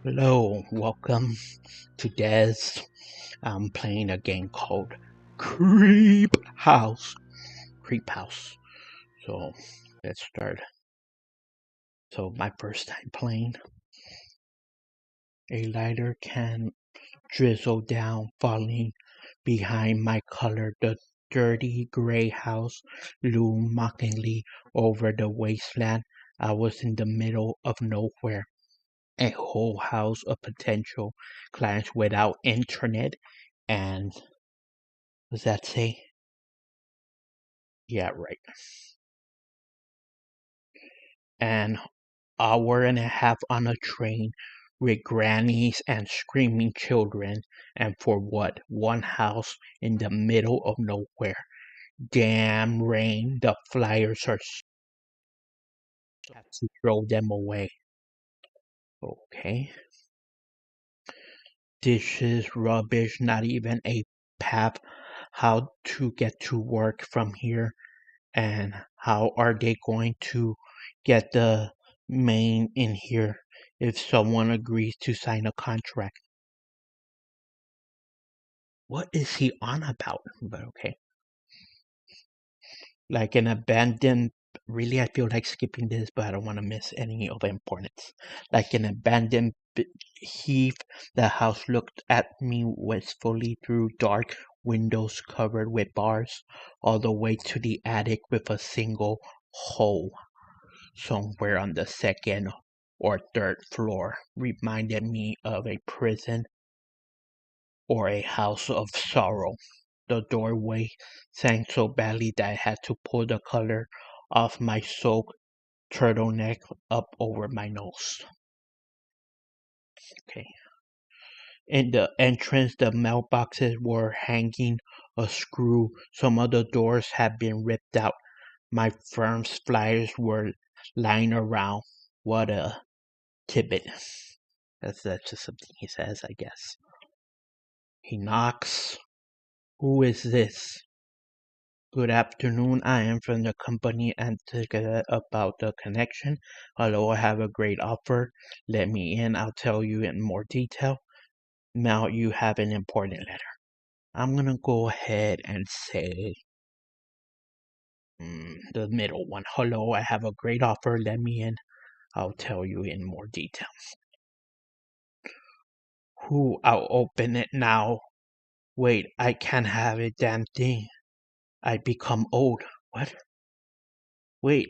Hello, welcome to Des. I'm playing a game called Creep House. Creep House. So let's start. So my first time playing. A lighter can drizzle down, falling behind my color. The dirty gray house loomed mockingly over the wasteland. I was in the middle of nowhere. A whole house of potential clients without internet and does that say? Yeah, right. An hour and a half on a train with grannies and screaming children, and for what? One house in the middle of nowhere. Damn rain, the flyers are have to throw them away. Okay. Dishes, rubbish, not even a path. How to get to work from here? And how are they going to get the main in here if someone agrees to sign a contract? What is he on about? But okay. Like an abandoned, really, I feel like skipping this, but I don't want to miss any of the importance. Like an abandoned heath, the house looked at me wistfully through dark windows covered with bars, all the way to the attic with a single hole somewhere on the second or third floor, reminded me of a prison or a house of sorrow. The doorway sank so badly that I had to pull the collar off my soaked turtleneck up over my nose. Okay. In the entrance, the mailboxes were hanging askew. Some of the doors had been ripped out. My firm's flyers were lying around. What a tidbit. That's just something he says, I guess. He knocks. Who is this? Good afternoon. I am from the company and about the connection. Hello, I have a great offer. Let me in. I'll tell you in more detail. Now you have an important letter. I'm gonna go ahead and say the middle one. Hello, I have a great offer. Let me in. I'll tell you in more detail. Who? I'll open it now. Wait, I can't have a damn thing. I become old. What? Wait.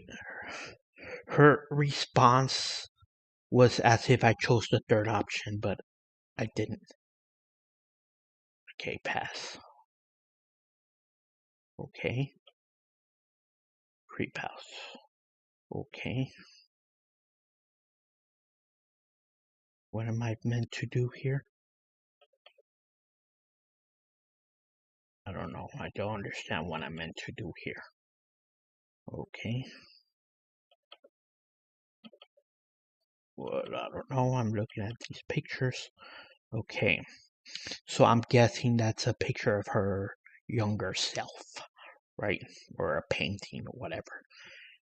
Her response was as if I chose the third option, but I didn't. Okay, pass. Okay. Creep house. Okay. What am I meant to do here? I don't know. I don't understand what I'm meant to do here. Okay. Well, I don't know. I'm looking at these pictures. Okay. So I'm guessing that's a picture of her younger self, right? Or a painting or whatever.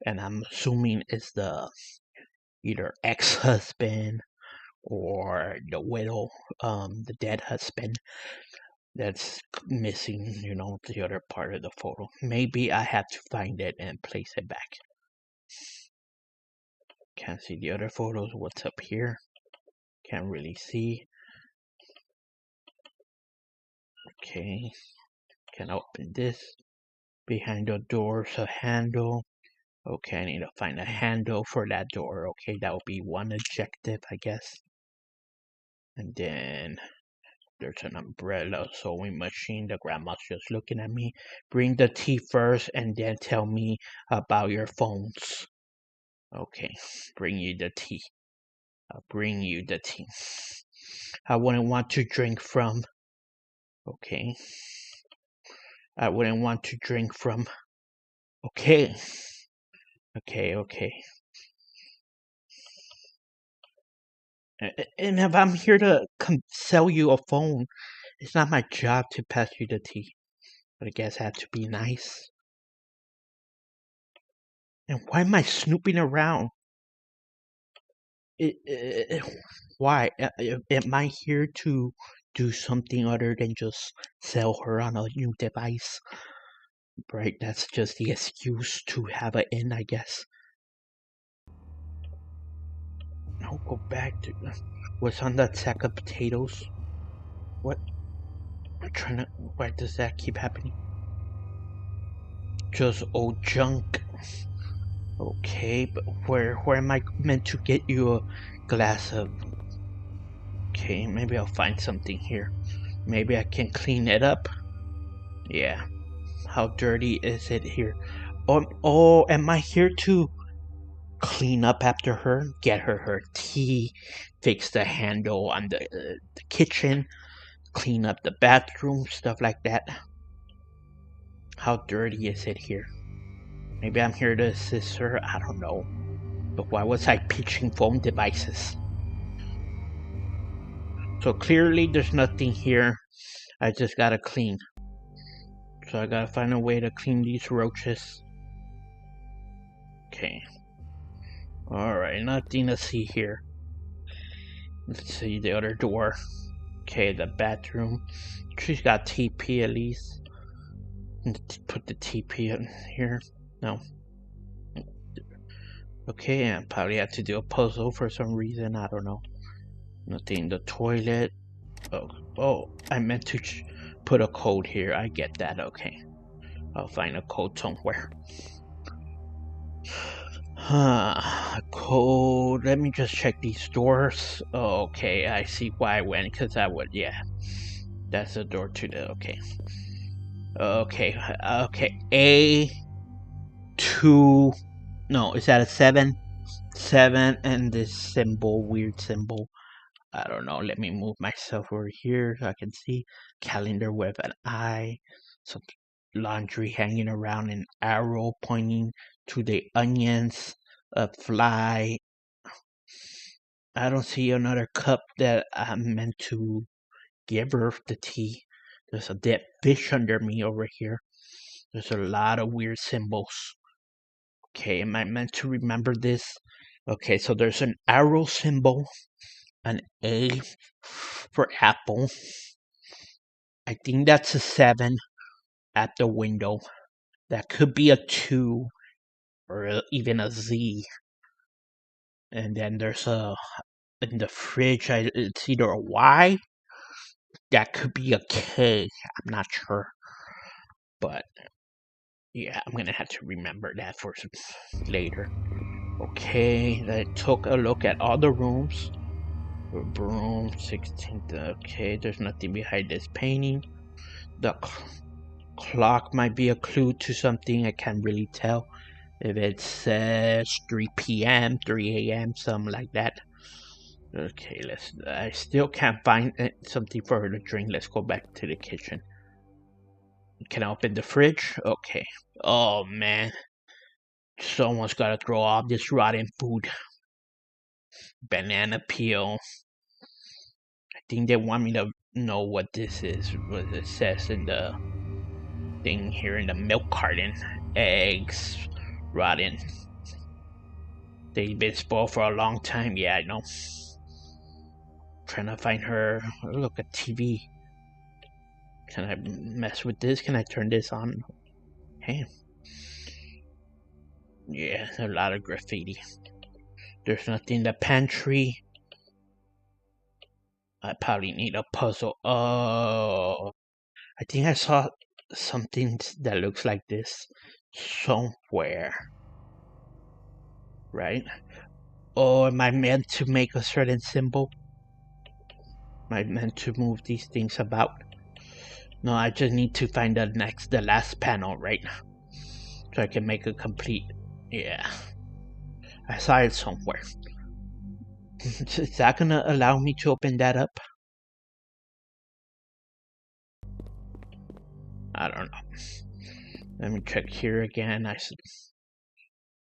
And I'm assuming it's the either ex-husband or the widow, the dead husband that's missing, the other part of the photo. Maybe I have to find it and place it back. Can't see the other photos. What's up here? Can't really see. Okay. Can open this. Behind the door's a handle. Okay, I need to find a handle for that door. Okay, that will be one objective, I guess. And then there's an umbrella, sewing machine. The grandma's just looking at me. Bring the tea first and then tell me about your phones. Okay, bring you the tea. I'll bring you the tea. I wouldn't want to drink from. Okay. I wouldn't want to drink from. Okay. Okay. And if I'm here to sell you a phone, it's not my job to pass you the tea. But I guess I have to be nice. And why am I snooping around? Why? Am I here to do something other than just sell her on a new device? Right, that's just the excuse to have an in, I guess. I'll go back to what's on that sack of potatoes. What? I'm trying to. Why does that keep happening? Just old junk. Okay, but where am I meant to get you a glass of? Okay, maybe I'll find something here. Maybe I can clean it up. Yeah. How dirty is it here? Oh, am I here to clean up after her? Get her tea, fix the handle on the kitchen, clean up the bathroom, stuff like that. How dirty is it here? Maybe I'm here to assist her, I don't know. But why was I pitching phone devices? So clearly there's nothing here. I just gotta clean. So I gotta find a way to clean these roaches. Okay. Alright, nothing to see here. Let's see the other door. Okay, the bathroom. She's got TP at least. Put the TP in here. No. Okay, I probably have to do a puzzle for some reason. I don't know. Nothing in the toilet. Oh, I meant to put a code here. I get that. Okay. I'll find a code somewhere. Code. Let me just check these doors. Okay, I see why I went. Because I would, yeah. That's the door to the, okay. Okay. A2. No, is that a 7? 7 and this symbol, weird symbol. I don't know. Let me move myself over here so I can see. Calendar with an eye. Some laundry hanging around, an arrow pointing to the onions. A fly. I don't see another cup that I'm meant to give her the tea. There's a dead fish under me over here. There's a lot of weird symbols. Okay, am I meant to remember this? Okay, so there's an arrow symbol, an A for apple. I think that's a 7 at the window. That could be a 2 or even a Z. And then there's a, in the fridge, it's either a Y. That could be a K. I'm not sure. But yeah, I'm gonna have to remember that for some later. Okay, I took a look at all the rooms. Broom, 16th. Okay, there's nothing behind this painting. The clock might be a clue to something. I can't really tell. If it says 3 p.m., 3 a.m., something like that. Okay, I still can't find something for her to drink. Let's go back to the kitchen. Can I open the fridge? Okay. Oh, man. Someone's gotta throw off this rotten food. Banana peel. I think they want me to know what this is. What it says in the thing here in the milk carton. Eggs. Rotten. They've been spoiled for a long time. Yeah, I know. Trying to find her. Look at TV. Can I mess with this? Can I turn this on? Hey. Yeah, a lot of graffiti. There's nothing in the pantry. I probably need a puzzle. Oh, I think I saw something that looks like this somewhere. Right? Oh, am I meant to make a certain symbol? Am I meant to move these things about? No, I just need to find the last panel, right? So I can make a complete, yeah. I saw it somewhere. Is that gonna allow me to open that up? I don't know. Let me check here again. I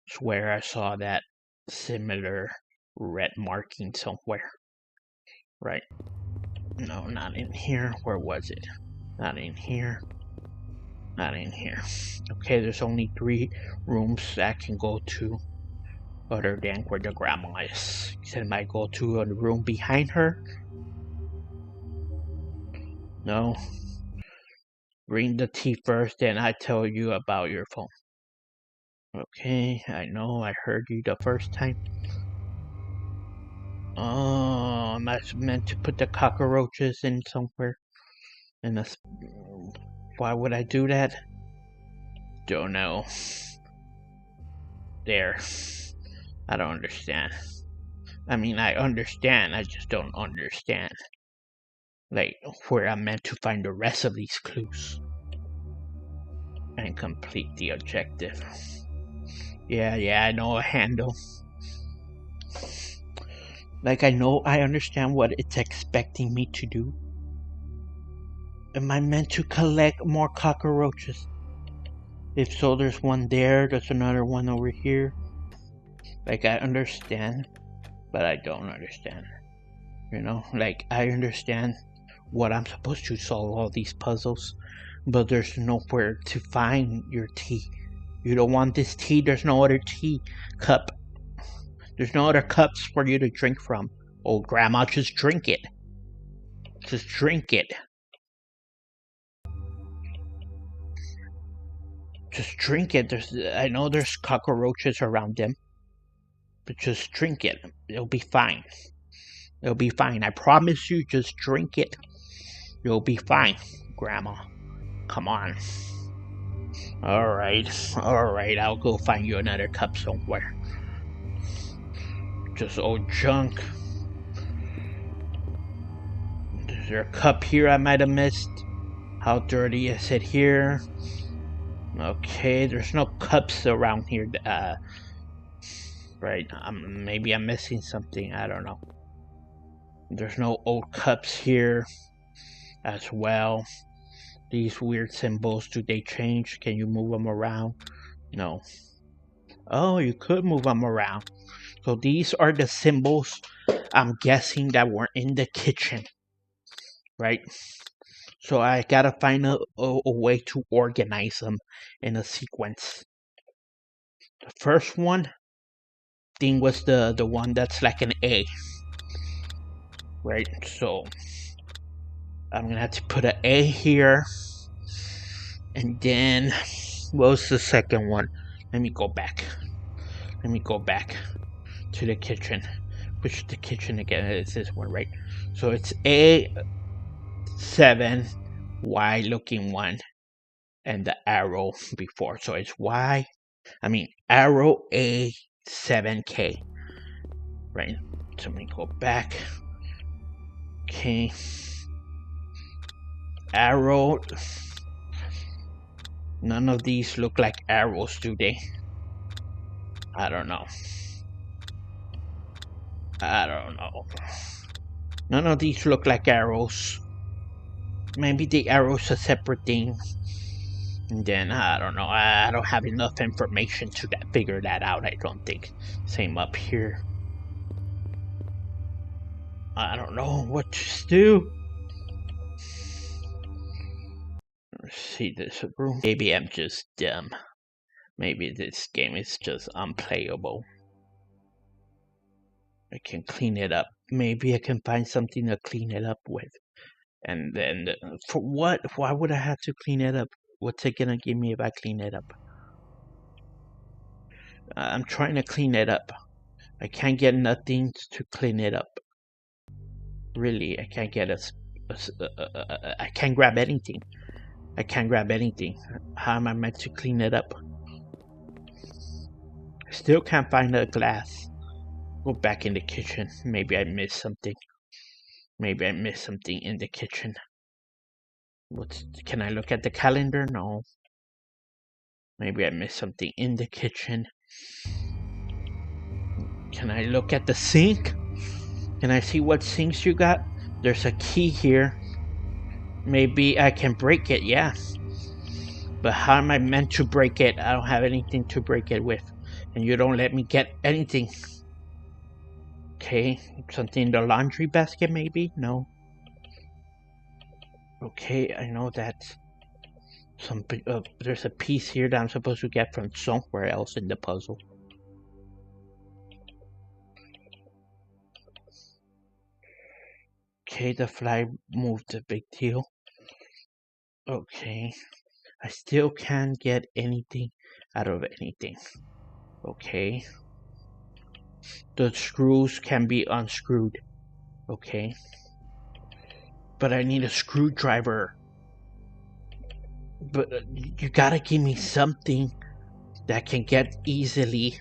swear I saw that similar red marking somewhere. Right. No, not in here. Where was it? Not in here. Not in here. Okay, there's only 3 rooms that I can go to. other than where the grandma is. Can I go to a room behind her? No. Ring the tea first, then I tell you about your phone. Okay, I know I heard you the first time. Oh, am I meant to put the cockroaches in somewhere? In a... Why would I do that? Don't know. There. I don't understand. I mean, I understand, I just don't understand. Like, where I'm meant to find the rest of these clues. And complete the objective. Yeah, I know a handle. Like, I understand what it's expecting me to do. Am I meant to collect more cockroaches? If so, there's one there, there's another one over here. Like, I understand, but I don't understand. You know, like, I understand what I'm supposed to solve all these puzzles, but there's nowhere to find your tea. You don't want this tea, there's no other tea cup. There's no other cups for you to drink from. Oh, Grandma, just drink it. Just drink it. Just drink it. I know there's cockroaches around them, but just drink it. It'll be fine. It'll be fine. I promise you, just drink it. You'll be fine, Grandma. Come on. Alright, I'll go find you another cup somewhere. Just old junk. Is there a cup here I might have missed? How dirty is it here? Okay, there's no cups around here. Right, maybe I'm missing something, I don't know. There's no old cups here as well. These weird symbols, do they change? Can you move them around? No. Oh, you could move them around. So these are the symbols, I'm guessing, that were in the kitchen. Right? So I gotta find a way to organize them in a sequence. The first one thing was the one that's like an A. Right? So I'm gonna have to put an A here. And then what was the second one? Let me go back to the kitchen. Which the kitchen again? It's this one, right? So it's A7 Y looking one and the arrow before. So it's arrow A7K. Right? So let me go back. Okay. Arrow. None of these look like arrows, do they? I don't know. None of these look like arrows. Maybe the arrow's a separate thing. And then, I don't know. I don't have enough information to figure that out, I don't think. Same up here. I don't know what to do. Let's see this room. Maybe I'm just dumb. Maybe this game is just unplayable. I can clean it up. Maybe I can find something to clean it up with. And then, for what? Why would I have to clean it up? What's it gonna give me if I clean it up? I'm trying to clean it up. I can't get nothing to clean it up. Really, I can't get I can't grab anything. I can't grab anything. How am I meant to clean it up? I still can't find the glass. Go back in the kitchen. Maybe I missed something. Maybe I missed something in the kitchen. Can I look at the calendar? No. Maybe I missed something in the kitchen. Can I look at the sink? Can I see what sinks you got? There's a key here. Maybe I can break it, yeah. But how am I meant to break it? I don't have anything to break it with. And you don't let me get anything. Okay, something in the laundry basket maybe? No. Okay, I know that there's a piece here that I'm supposed to get from somewhere else in the puzzle. Okay, the fly moved a big deal. Okay. I still can't get anything out of anything. Okay. The screws can be unscrewed. Okay. But I need a screwdriver. But you gotta give me something that can get easily,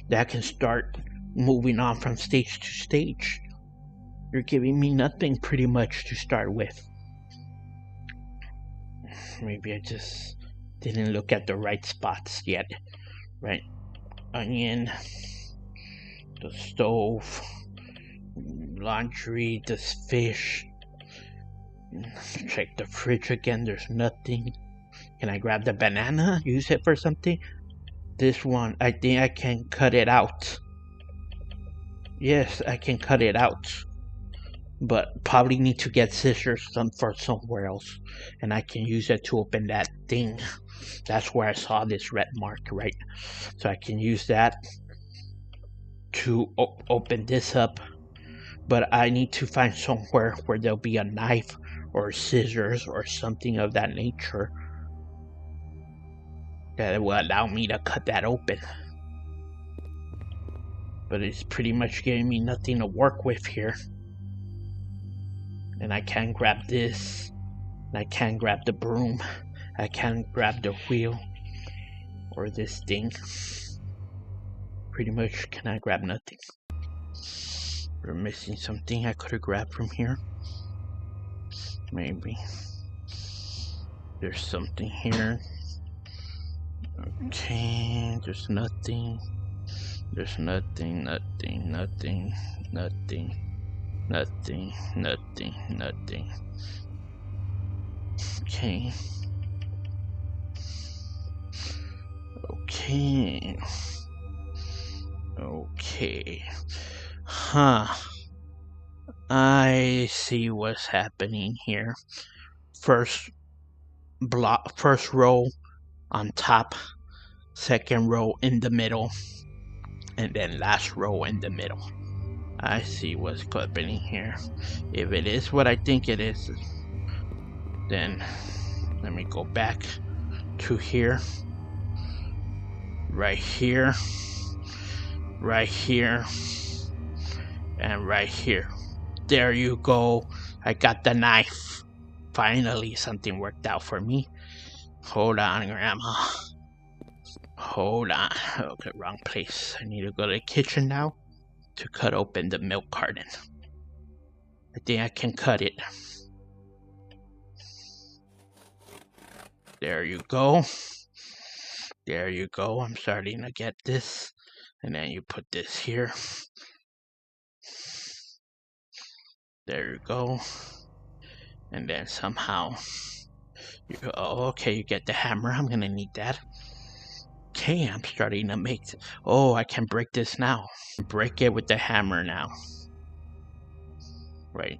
that can start moving on from stage to stage. You're giving me nothing pretty much to start with. Maybe I just didn't look at the right spots yet. Right? Onion, the stove, laundry, this fish. Check the fridge again, there's nothing. Can I grab the banana? Use it for something? This one, I think I can cut it out. Yes, I can cut it out. But probably need to get scissors for somewhere else. And I can use it to open that thing. That's where I saw this red mark, right? So I can use that to open this up. But I need to find somewhere where there'll be a knife or scissors or something of that nature that will allow me to cut that open. But it's pretty much giving me nothing to work with here. And I can't grab this. And I can't grab the broom. I can't grab the wheel. Or this thing. Pretty much cannot grab nothing. We're missing something I could have grabbed from here. Maybe. There's something here. Okay, there's nothing. There's nothing, nothing, nothing, nothing, nothing, nothing, nothing. Okay. Okay. Okay. Huh. I see what's happening here. First row on top, second row in the middle, and then last row in the middle. I see what's happening here. If it is what I think it is, then let me go back to here. Right here. Right here. And right here. There you go. I got the knife. Finally, something worked out for me. Hold on, Grandma. Hold on. Okay, wrong place. I need to go to the kitchen now to cut open the milk carton. I think I can cut it. There you go. There you go. I'm starting to get this. And then you put this here. There you go. And then somehow, okay, you get the hammer. I'm gonna need that. Okay, I'm starting to make. Oh, I can break this now. Break it with the hammer now. Right.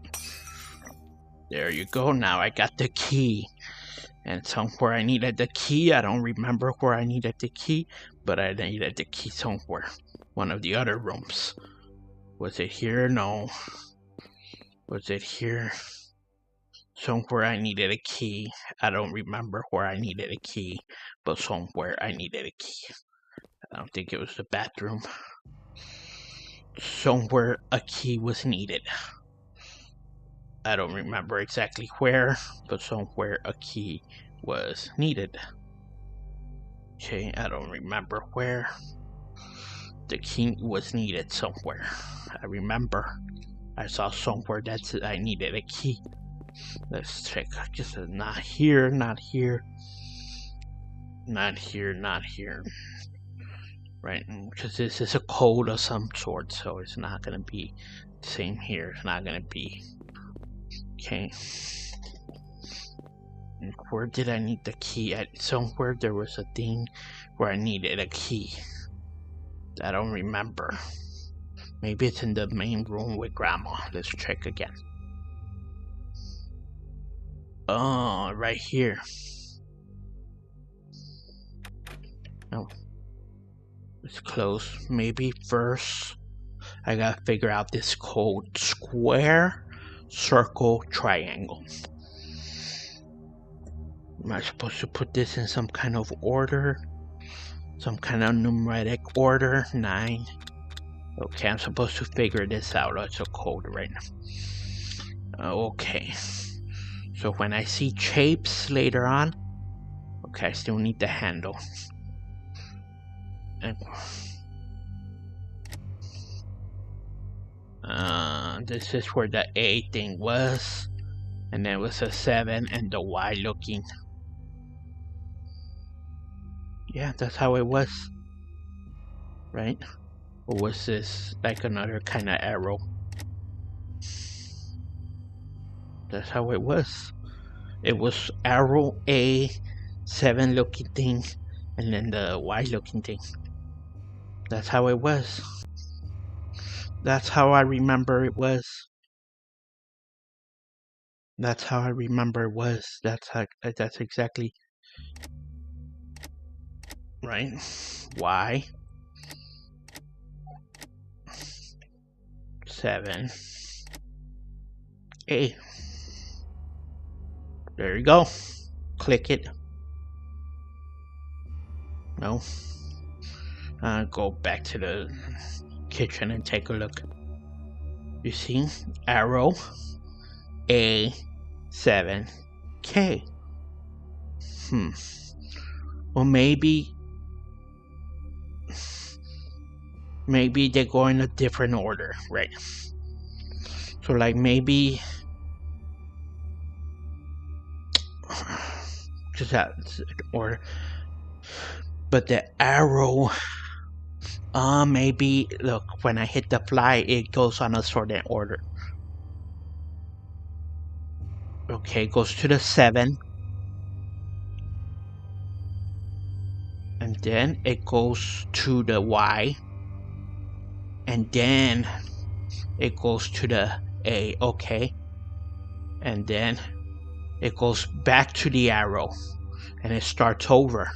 There you go. Now I got the key. And somewhere I needed the key. I don't remember where I needed the key, but I needed the key somewhere. One of the other rooms. Was it here? No. Was it here? Somewhere I needed a key. I don't remember where I needed a key, but somewhere I needed a key. I don't think it was the bathroom. Somewhere a key was needed. I don't remember exactly where, but somewhere a key was needed. Okay, I don't remember where. The key was needed somewhere. I remember. I saw somewhere that said I needed a key. Let's check. Just not here, not here. Not here, not here. Right, because this is a code of some sort, so it's not gonna be the same here. It's not gonna be. Okay. And where did I need the key? Somewhere there was a thing where I needed a key. I don't remember. Maybe it's in the main room with Grandma. Let's check again. Oh, right here. Oh. It's close. Maybe first I gotta figure out this code. Square, circle, triangle. Am I supposed to put this in some kind of order? Some kind of numeric order? 9. Okay, I'm supposed to figure this out. It's a code right now. Okay. So when I see shapes later on, okay, I still need the handle. And this is where the A thing was, and then it was a 7 and the Y looking. Yeah, that's how it was, right? Or was this like another kind of arrow? That's how it was. It was arrow A, 7 looking thing, and then the Y looking thing. That's how it was. That's how I remember it was. That's how I remember it was. That's exactly right. Y 7 A. There you go. Click it. No. Go back to the kitchen and take a look. You see? Arrow A 7 K. Well, maybe they go in a different order, right? So like maybe just that order, but the arrow, maybe look, when I hit the fly, it goes on a certain order. Okay, it goes to the 7, and then it goes to the Y, and then it goes to the A. Okay, and then it goes back to the arrow and it starts over.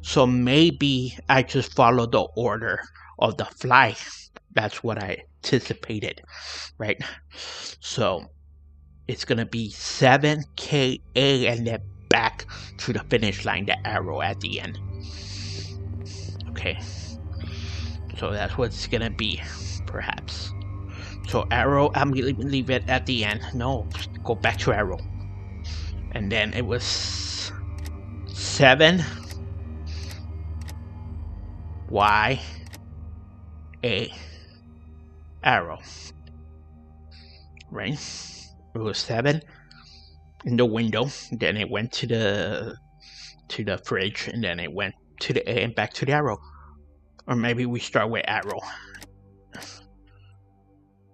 So maybe I just follow the order of the fly. That's what I anticipated, right? So it's gonna be 7KA and then back to the finish line, the arrow at the end. Okay, so that's what it's gonna be, perhaps. So arrow, I'm gonna leave it at the end. No, go back to arrow. And then it was 7 Y A arrow, right? It was 7 in the window, then it went to the fridge, and then it went to the A and back to the arrow. Or maybe we start with arrow,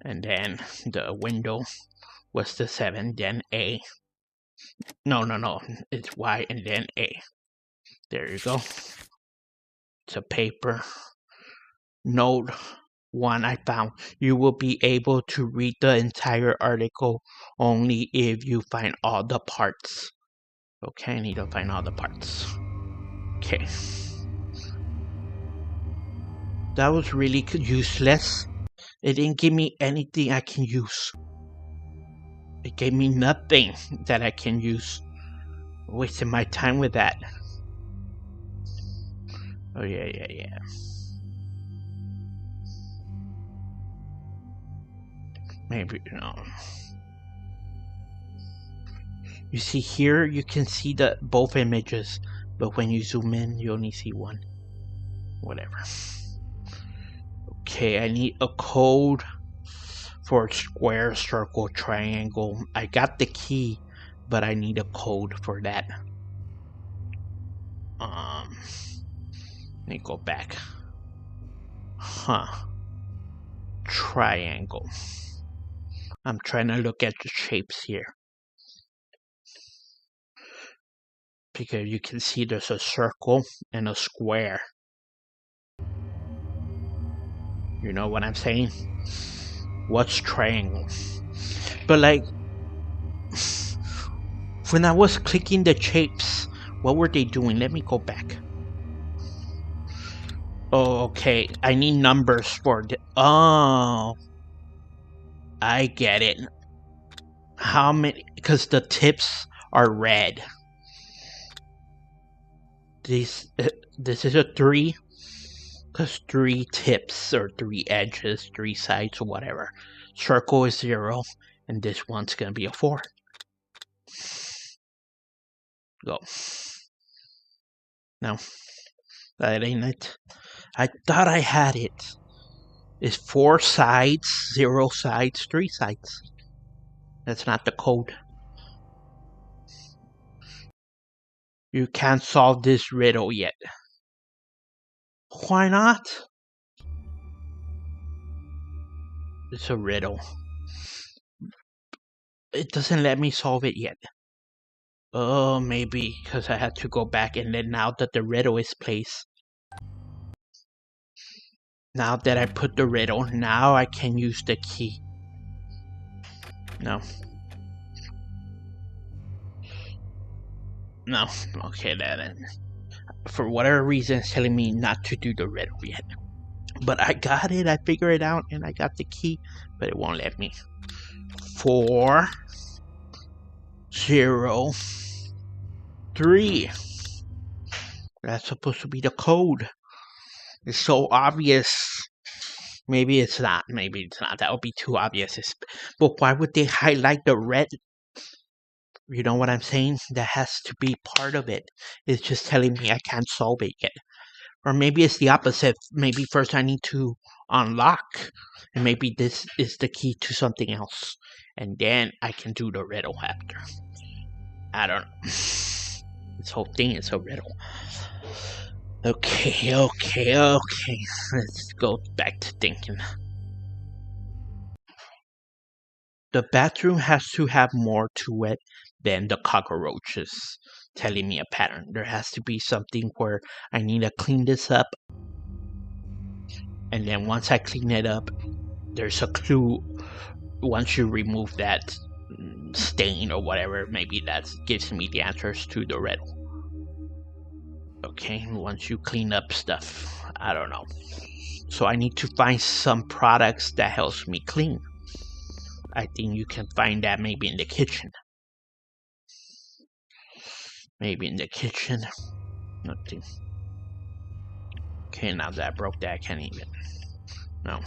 and then the window was the 7, then A. No, it's Y and then A. There you go. It's a paper. Note 1 I found. You will be able to read the entire article only if you find all the parts. Okay, I need to find all the parts. Okay. That was really useless. It didn't give me anything I can use. It gave me nothing that I can use. I'm wasting my time with that. Oh, yeah. Maybe, no. You see here, you can see both images, but when you zoom in, you only see one. Whatever. Okay, I need a code for square, circle, triangle. I got the key, but I need a code for that. Let me go back. Triangle. I'm trying to look at the shapes here, because you can see there's a circle and a square. You know what I'm saying? What's triangle? But like, when I was clicking the shapes, what were they doing? Let me go back. Oh, okay. I need numbers for the... Oh, I get it. How many? Because the tips are red. This is a 3. Because 3 tips or 3 edges, 3 sides or whatever. Circle is 0, and this one's gonna be a 4. Go. No, that ain't it. I thought I had it. It's 4 sides, 0 sides, 3 sides. That's not the code. You can't solve this riddle yet. Why not? It's a riddle. It doesn't let me solve it yet. Oh, maybe because I had to go back, and then now that the riddle is placed, now that I put the riddle, now I can use the key. No. No. Okay, then. For whatever reason, it's telling me not to do the riddle yet. But I got it, I figured it out, and I got the key, but it won't let me. 4, 0, 3. That's supposed to be the code. It's so obvious. Maybe it's not. Maybe it's not. That would be too obvious. But why would they highlight the red? You know what I'm saying? That has to be part of it. It's just telling me I can't solve it yet. Or maybe it's the opposite. Maybe first I need to unlock. And maybe this is the key to something else. And then I can do the riddle after. I don't know. This whole thing is a riddle. Okay. Let's go back to thinking. The bathroom has to have more to it than the cockroaches telling me a pattern. There has to be something where I need to clean this up. And then once I clean it up, there's a clue. Once you remove that stain or whatever, maybe that gives me the answers to the riddle. Okay, once you clean up stuff, I don't know. So I need to find some products that helps me clean. I think you can find that maybe in the kitchen. Maybe in the kitchen. Nothing. Okay, now that I broke that, I can't even. No.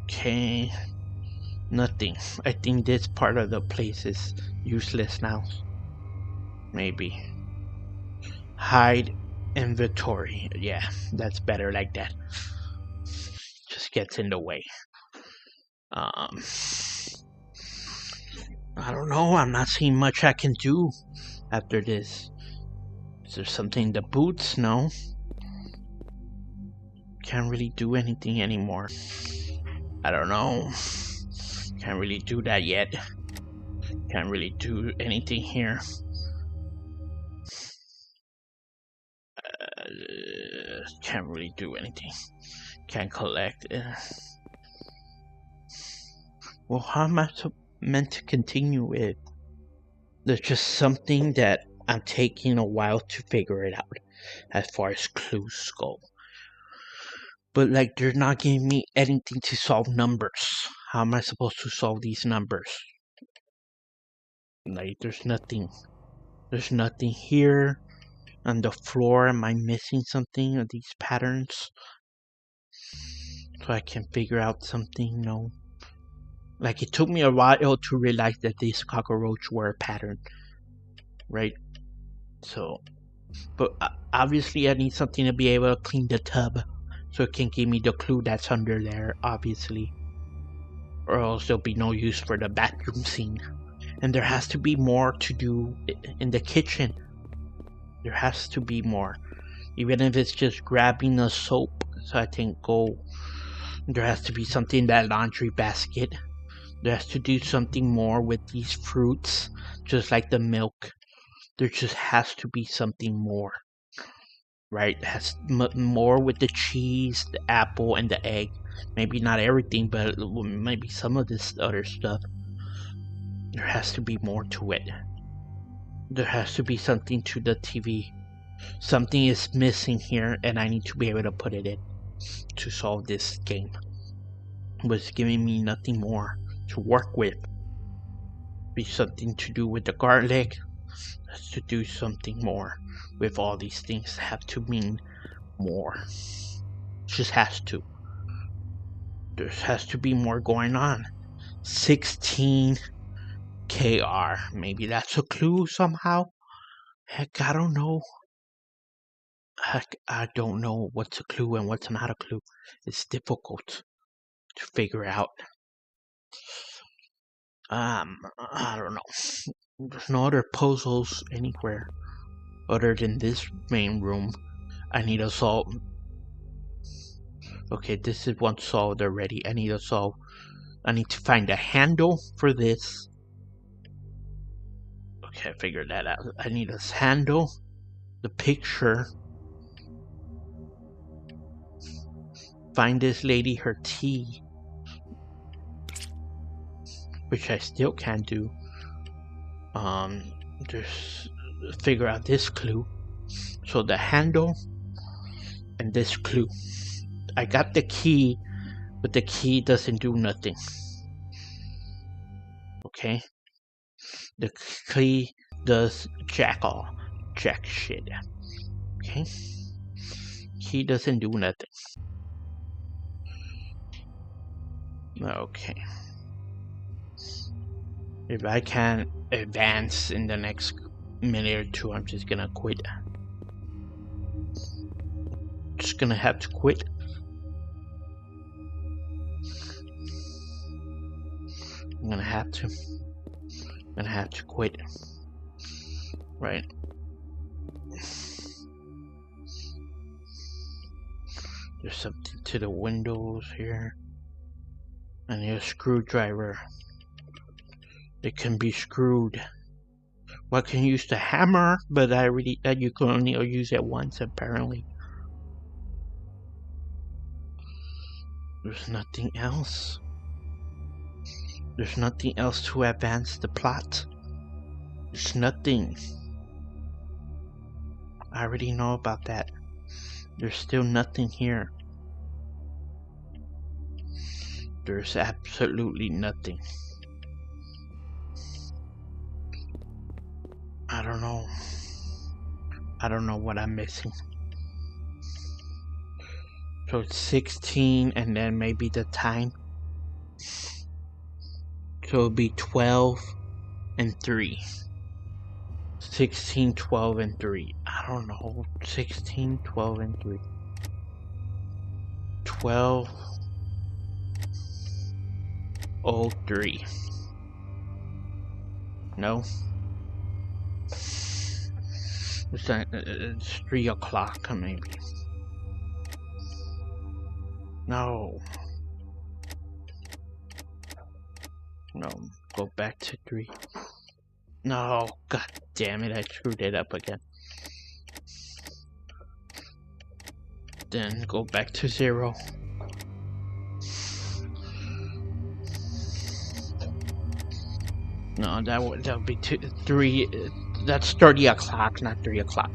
Okay. Nothing. I think this part of the place is useless now. Maybe. Hide inventory. Yeah, that's better like that. Just gets in the way. I don't know. I'm not seeing much I can do after this. Is there something in the boots? No. Can't really do anything anymore. I don't know. Can't really do that yet. Can't really do anything here. Can't really do anything. Can't collect. Well, how am I meant to continue with? There's just something that I'm taking a while to figure it out as far as clues go. But like, they're not giving me anything to solve numbers. How am I supposed to solve these numbers? Like, there's nothing. There's nothing here on the floor. Am I missing something of these patterns? So I can figure out something? No. Like, it took me a while to realize that these cockroach were a pattern. Right? So, but obviously I need something to be able to clean the tub. So it can give me the clue that's under there, obviously. Or else there'll be no use for the bathroom scene. And there has to be more to do in the kitchen. There has to be more. Even if it's just grabbing a soap so I can go. There has to be something in that laundry basket. There has to do something more with these fruits. Just like the milk. There just has to be something more. Right? It has more with the cheese, the apple, and the egg. Maybe not everything, but maybe some of this other stuff. There has to be more to it. There has to be something to the TV. Something is missing here, and I need to be able to put it in to solve this game. But it's giving me nothing more to work with. Be something to do with the garlic. Has to do something more with all these things. Have to mean more. Just has to. There has to be more going on. 16 KR. Maybe that's a clue somehow. Heck, I don't know. Heck, I don't know what's a clue and what's not a clue. It's difficult to figure out. I don't know. There's no other puzzles anywhere other than this main room. I need to solve. Okay, this is one solved already. I need to solve. I need to find a handle for this. Okay, I figured that out. I need a handle, the picture. Find this lady her tea, which I still can't do. Just figure out this clue. So the handle and this clue. I got the key, but the key doesn't do nothing. Okay? The key does jack shit. Okay? Key doesn't do nothing. Okay. If I can't advance in the next minute or two, I'm just gonna quit. Just gonna have to quit. I'm gonna have to quit. Right. There's something to the windows here. I need a screwdriver. It can be screwed. Well, I can use the hammer, but you can only use it once apparently. There's nothing else. There's nothing else to advance the plot. There's nothing. I already know about that. There's still nothing here. There's absolutely nothing. I don't know. I don't know what I'm missing. So it's 16 and then maybe the time. So it'll be 12 and 3. 16, 12, and 3. I don't know. 16, 12, and 3. 12, 03. No. It's 3 o'clock maybe. No. No. Go back to 3. No. God damn it. I screwed it up again. Then go back to 0. No, that would be 3. That's 30 o'clock, not 3 o'clock.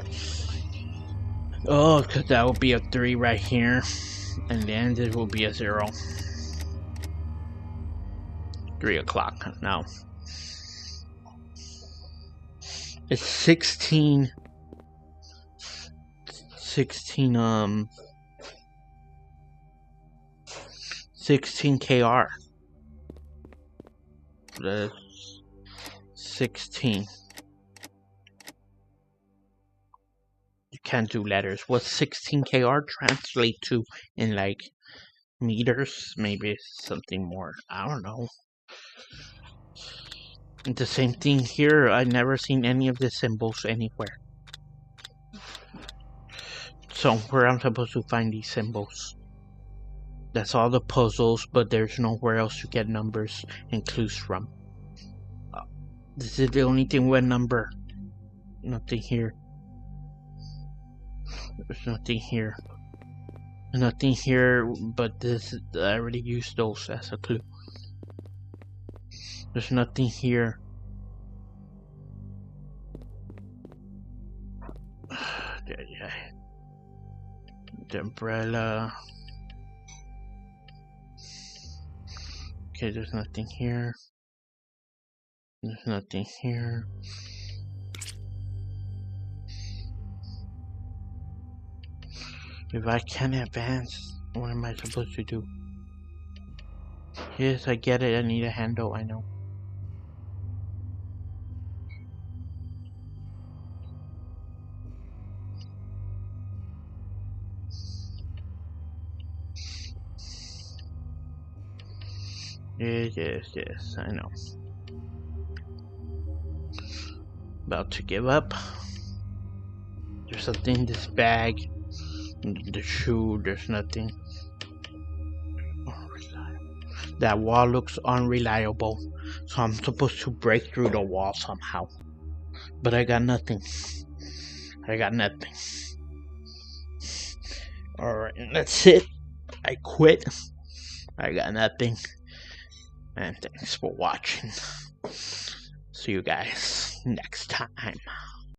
Oh, because that would be a 3 right here. And then this will be a 0. 3 o'clock now. It's 16 KR. The 16. You can't do letters. What's 16 KR translate to in like meters? Maybe it's something more. I don't know. The same thing here. I've never seen any of the symbols anywhere. So where I'm supposed to find these symbols? That's all the puzzles, but there's nowhere else to get numbers and clues from. This is the only thing with a number. Nothing here. There's nothing here. Nothing here, but this. I already used those as a clue. There's nothing here. The umbrella. Okay, there's nothing here. There's nothing here. If I can't advance, what am I supposed to do? Yes, I get it. I need a handle. I know. Yes. I know. About to give up. There's something in this bag. The shoe. There's nothing. That wall looks unreliable. So I'm supposed to break through the wall somehow. But I got nothing. Alright, that's it. I quit. I got nothing. And thanks for watching. See you guys next time.